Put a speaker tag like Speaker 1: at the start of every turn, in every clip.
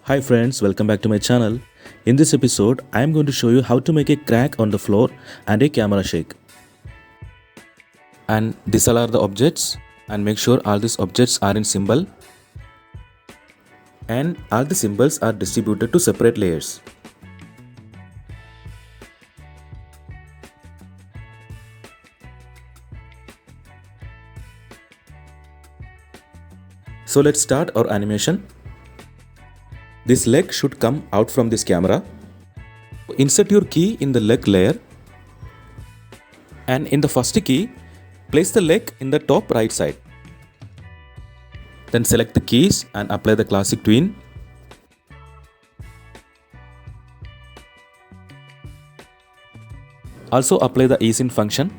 Speaker 1: Hi friends, welcome back to my channel. In this episode, I am going to show you how to make a crack on the floor and a camera shake. And these all are the objects, and make sure all these objects are in symbol and all the symbols are distributed to separate layers. So let's start our animation. This leg should come out from this camera. Insert your key in the leg layer, and in the first key, place the leg in the top right side. Then select the keys and apply the classic tween. Also apply the ease in function.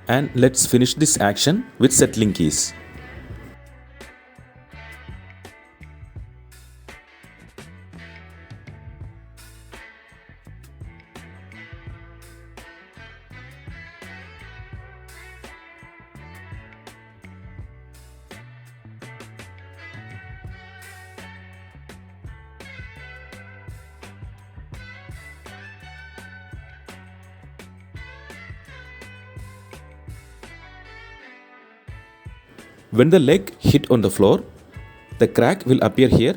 Speaker 1: And let's finish this action with settling keys. When the leg hit on the floor, the crack will appear here.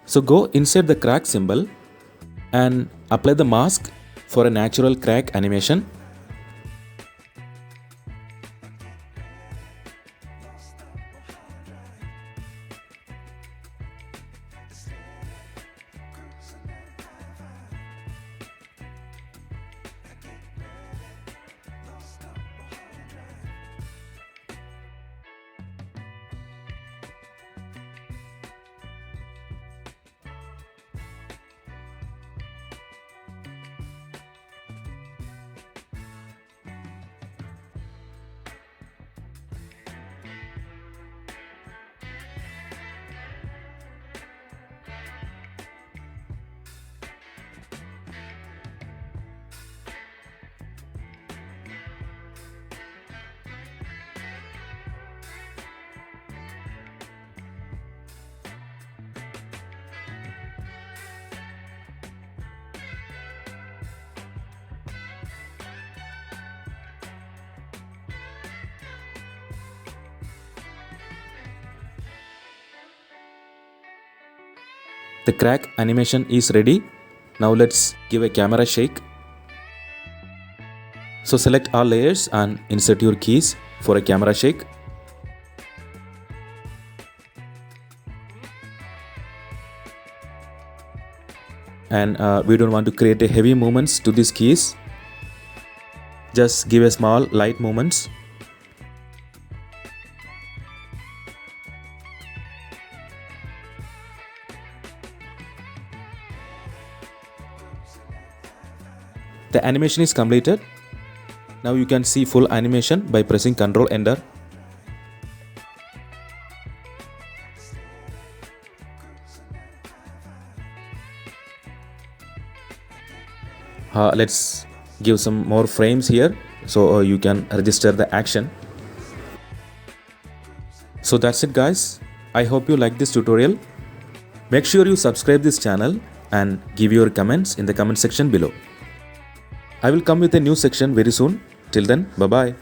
Speaker 1: So go inside the crack symbol and apply the mask for a natural crack animation. The crack animation is ready. Now let's give a camera shake. So select all layers and insert your keys for a camera shake. And we don't want to create a heavy movements to these keys. Just give a small light movements. The animation is completed. Now you can see full animation by pressing Ctrl Enter. Let's give some more frames here so you can register the action. So that's it guys. I hope you like this tutorial. Make sure you subscribe this channel and give your comments in the comment section below. I will come with a new section very soon. Till then, bye bye.